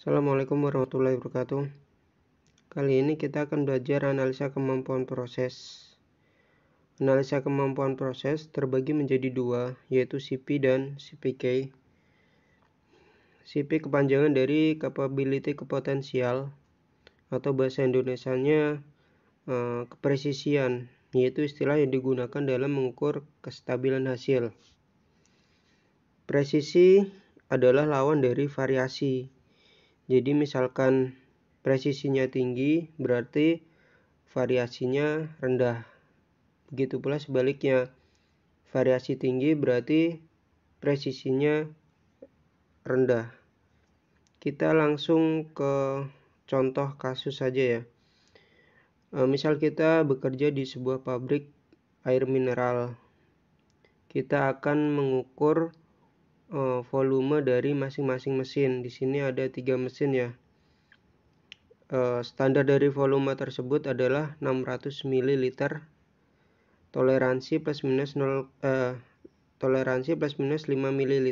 Assalamualaikum warahmatullahi wabarakatuh. Kali ini kita akan belajar analisa kemampuan proses. Analisa kemampuan proses terbagi menjadi dua, yaitu CP dan CPK. CP kepanjangan dari capability kepotensial, atau bahasa Indonesianya kepresisian, yaitu istilah yang digunakan dalam mengukur kestabilan hasil. Presisi adalah lawan dari variasi. Jadi misalkan presisinya tinggi berarti variasinya rendah. Begitu pula sebaliknya, variasi tinggi berarti presisinya rendah. Kita langsung ke contoh kasus saja ya. Misal kita bekerja di sebuah pabrik air mineral. Kita akan mengukur volume dari masing-masing mesin. Di sini ada 3 mesin ya. Standar dari volume tersebut adalah 600 ml. Toleransi plus minus 5 ml.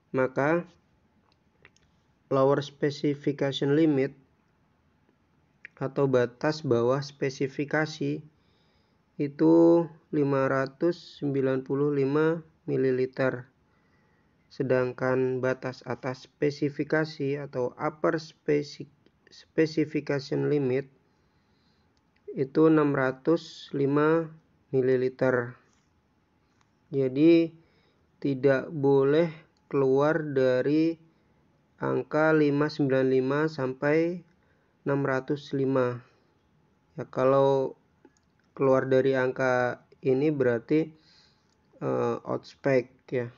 Maka lower specification limit atau batas bawah spesifikasi itu 595 ml. Sedangkan batas atas spesifikasi atau upper specification limit itu 605 ml. Jadi tidak boleh keluar dari angka 595 sampai 605. Ya, kalau keluar dari angka ini berarti outspec ya.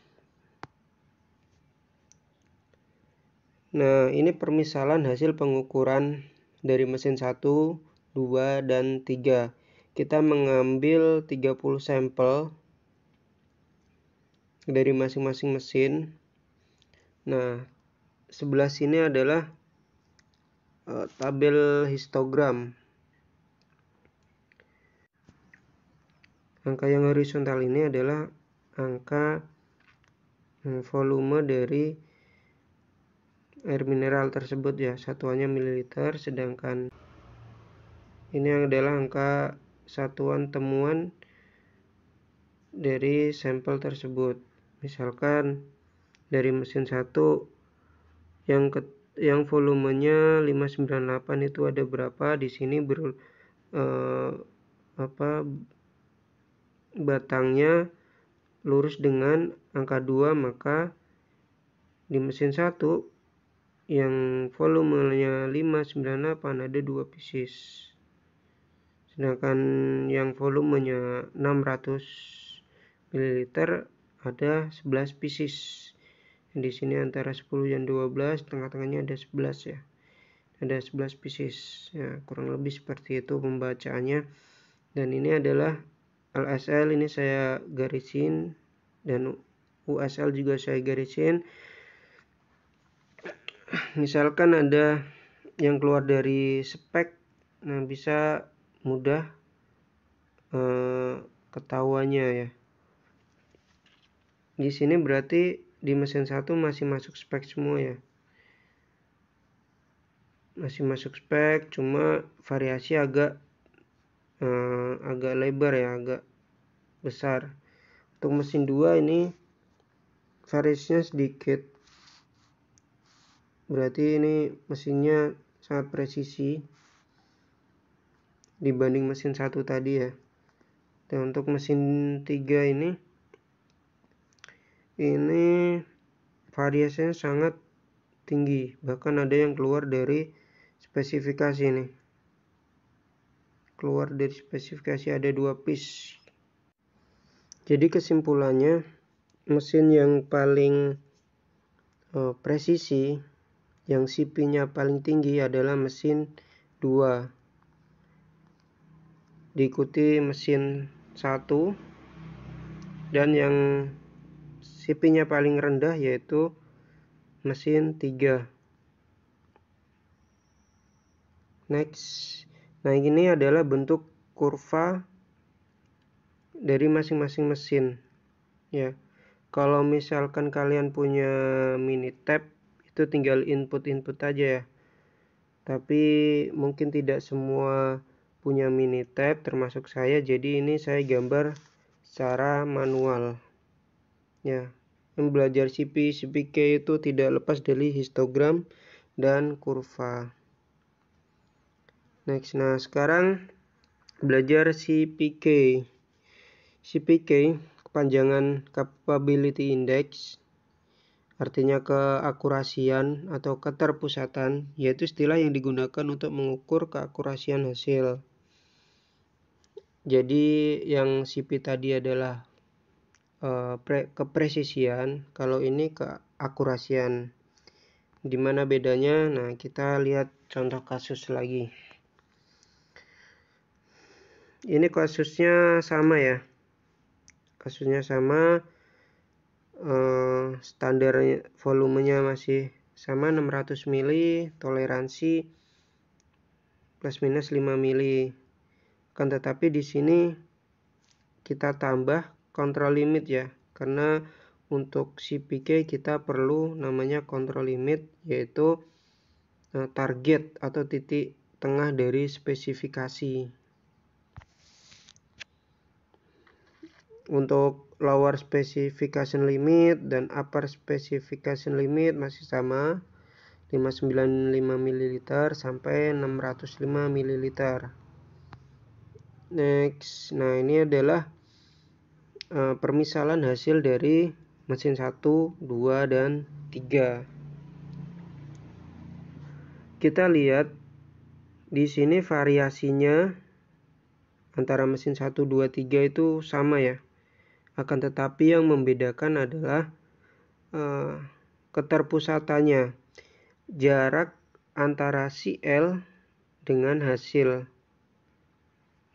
Nah, ini permisalan hasil pengukuran dari mesin 1, 2, dan 3. Kita mengambil 30 sampel dari masing-masing mesin. Nah, sebelah sini adalah tabel histogram. Angka yang horizontal ini adalah angka volume dari air mineral tersebut ya, satuannya mililiter, sedangkan ini adalah angka satuan temuan dari sampel tersebut. Misalkan dari mesin 1 yang volumenya 598 itu ada berapa? Di sini batangnya lurus dengan angka 2, maka di mesin 1 yang volumenya 598 ada 2 pieces. Sedangkan yang volumenya 600 ml ada 11 pieces. Di sini antara 10 dan 12, tengah-tengahnya ada 11 ya. Ada 11 pieces. Ya, kurang lebih seperti itu pembacaannya. Dan ini adalah LSL, ini saya garisin, dan USL juga saya garisin. Misalkan ada yang keluar dari spek, nah bisa mudah ketahuannya ya. Di sini berarti di mesin 1 masih masuk spek semua ya. Masih masuk spek, cuma variasi agak lebar ya, agak besar. Untuk mesin 2 ini variasinya sedikit. Berarti ini mesinnya sangat presisi dibanding mesin 1 tadi ya. Dan untuk mesin 3 ini variasinya sangat tinggi, bahkan ada yang keluar dari spesifikasi nih. Keluar dari spesifikasi ada 2 piece. Jadi kesimpulannya, mesin yang paling presisi, yang CP-nya paling tinggi adalah mesin 2. Diikuti mesin 1, dan yang CP-nya paling rendah yaitu mesin 3. Next. Nah, ini adalah bentuk kurva dari masing-masing mesin ya. Kalau misalkan kalian punya Minitab, itu tinggal input aja ya. Tapi mungkin tidak semua punya Minitab termasuk saya, jadi ini saya gambar secara manual ya. Belajar CPK itu tidak lepas dari histogram dan kurva. Next, nah sekarang belajar CPK. CPK kepanjangan Capability Index, artinya keakurasian atau keterpusatan, yaitu istilah yang digunakan untuk mengukur keakurasian hasil. Jadi yang CP tadi adalah kepresisian, kalau ini keakurasian. Dimana bedanya? Nah, kita lihat contoh kasus lagi. Ini kasusnya sama ya. Kasusnya sama, standar volumenya masih sama 600 mili, toleransi plus minus 5 mili. Kan tetapi di sini kita tambah control limit ya, karena untuk CPK kita perlu namanya control limit, yaitu target atau titik tengah dari spesifikasi. Untuk lower specification limit dan upper specification limit masih sama, 595 ml sampai 605 ml. Next, nah ini adalah permisalan hasil dari mesin 1, 2, dan 3. Kita lihat di sini variasinya antara mesin 1, 2, 3 itu sama ya. Akan tetapi yang membedakan adalah keterpusatannya, jarak antara CL dengan hasil.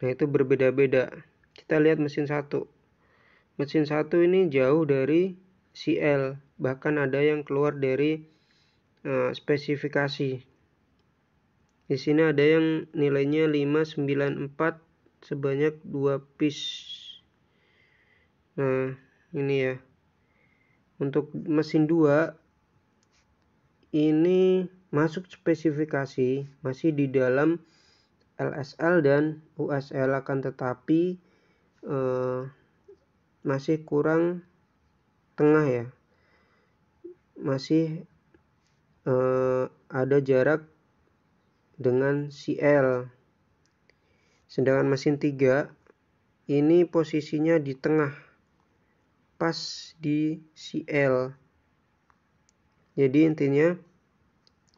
Nah, itu berbeda-beda. Kita lihat mesin 1. Mesin 1 ini jauh dari CL, bahkan ada yang keluar dari spesifikasi. Di sini ada yang nilainya 594 sebanyak 2 piece. Nah, ini ya. Untuk mesin 2 ini masuk spesifikasi, masih di dalam LSL dan USL, akan tetapi masih kurang tengah ya, masih ada jarak dengan CL. Sedangkan mesin 3 ini posisinya di tengah, pas di CL. Jadi intinya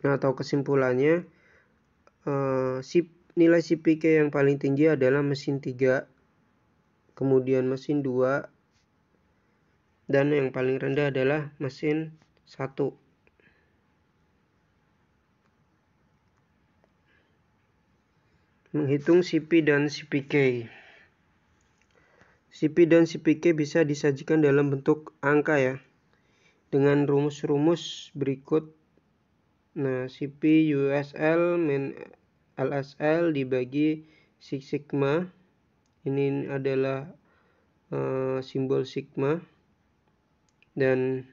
atau kesimpulannya, nilai CPK yang paling tinggi adalah mesin 3, kemudian mesin 2, dan yang paling rendah adalah mesin 1. Menghitung CP dan CPK. CP dan CPK bisa disajikan dalam bentuk angka ya, dengan rumus-rumus berikut. Nah, CP USL min LSL dibagi sigma. Ini adalah simbol sigma. Dan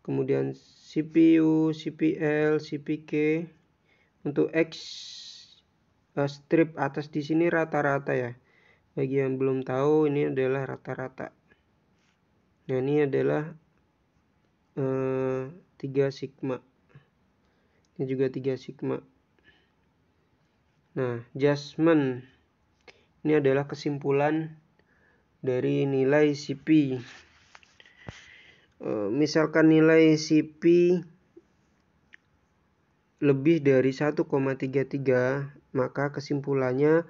kemudian CPU, CPL, CPK. Untuk X strip atas di sini rata-rata ya. Bagi yang belum tahu, ini adalah rata-rata. Nah, ini adalah 3 sigma. Ini juga 3 sigma. Nah, adjustment. Ini adalah kesimpulan dari nilai CP. Misalkan nilai CP lebih dari 1,33, maka kesimpulannya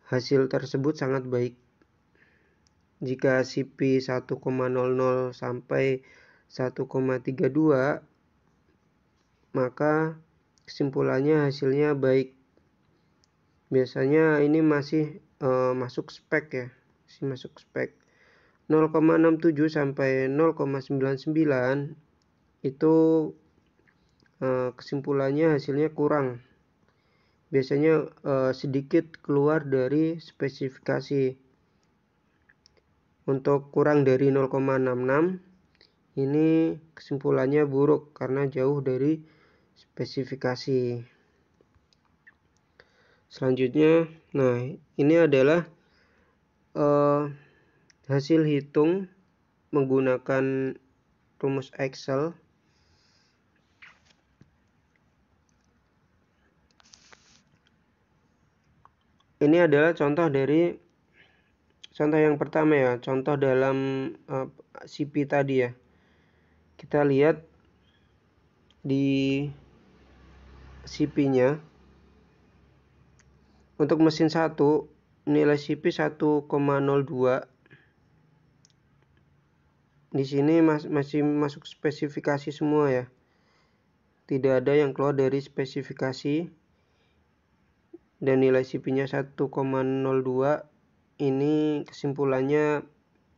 hasil tersebut sangat baik. Jika CP 1,00 sampai 1,32, maka kesimpulannya hasilnya baik. Biasanya ini masih masuk spek ya, masih masuk spek. 0,67 sampai 0,99 itu kesimpulannya hasilnya kurang. Biasanya sedikit keluar dari spesifikasi. Untuk kurang dari 0,66 ini kesimpulannya buruk karena jauh dari spesifikasi. Selanjutnya, nah ini adalah hasil hitung menggunakan rumus Excel. Ini adalah contoh yang pertama ya, contoh dalam CP tadi ya. Kita lihat di CP-nya. Untuk mesin 1, nilai CP 1,02. Di sini masih masuk spesifikasi semua ya. Tidak ada yang keluar dari spesifikasi. Dan nilai CP-nya 1,02. Ini kesimpulannya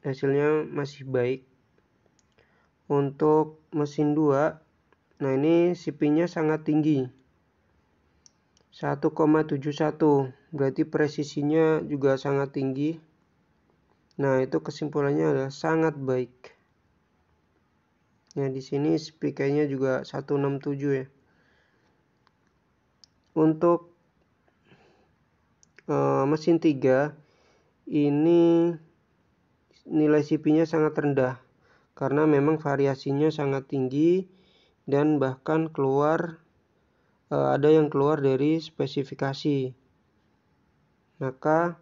hasilnya masih baik. Untuk mesin 2, nah ini CP-nya sangat tinggi. 1,71. Berarti presisinya juga sangat tinggi. Nah, itu kesimpulannya adalah sangat baik. Nah, di sini CP-nya juga 167 ya. Untuk mesin 3, ini nilai CP-nya sangat rendah karena memang variasinya sangat tinggi dan bahkan ada yang keluar dari spesifikasi. Maka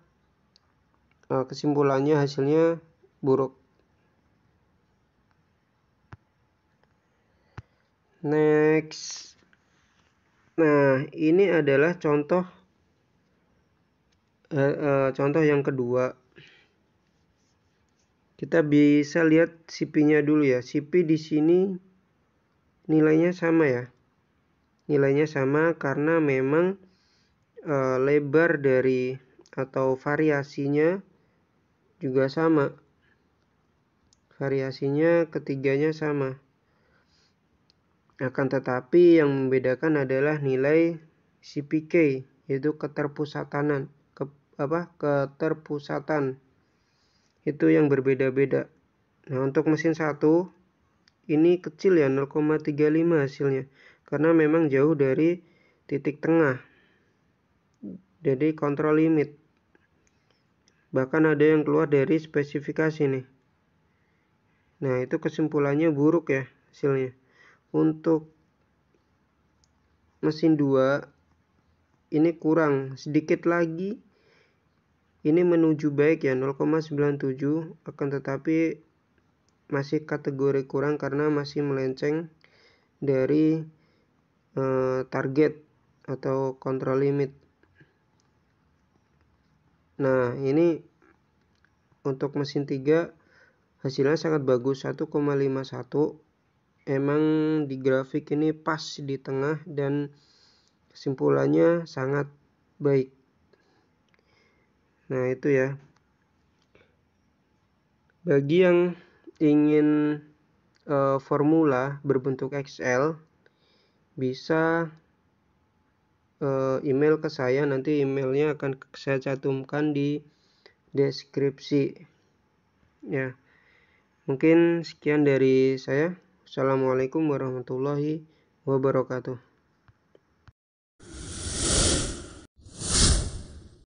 kesimpulannya hasilnya buruk. Next. Nah, ini adalah contoh yang kedua. Kita bisa lihat CP-nya dulu ya. CP di sini nilainya sama ya. Nilainya sama karena memang lebar dari atau variasinya juga sama. Variasinya ketiganya sama. Akan tetapi yang membedakan adalah nilai CPK, yaitu keterpusatan. Itu yang berbeda-beda. Nah, untuk mesin 1 ini kecil ya, 0,35 hasilnya. Karena memang jauh dari titik tengah. Jadi kontrol limit. Bahkan ada yang keluar dari spesifikasi nih. Nah, itu kesimpulannya buruk ya hasilnya. Untuk mesin 2 ini kurang sedikit lagi. Ini menuju baik ya, 0,97, akan tetapi masih kategori kurang karena masih melenceng dari target atau kontrol limit. Nah, ini untuk mesin 3 hasilnya sangat bagus, 1,51. Emang di grafik ini pas di tengah dan kesimpulannya sangat baik. Nah, itu ya. Bagi yang ingin formula berbentuk Excel, bisa email ke saya. Nanti emailnya akan saya cantumkan di deskripsi. Ya, mungkin sekian dari saya. Assalamualaikum warahmatullahi wabarakatuh.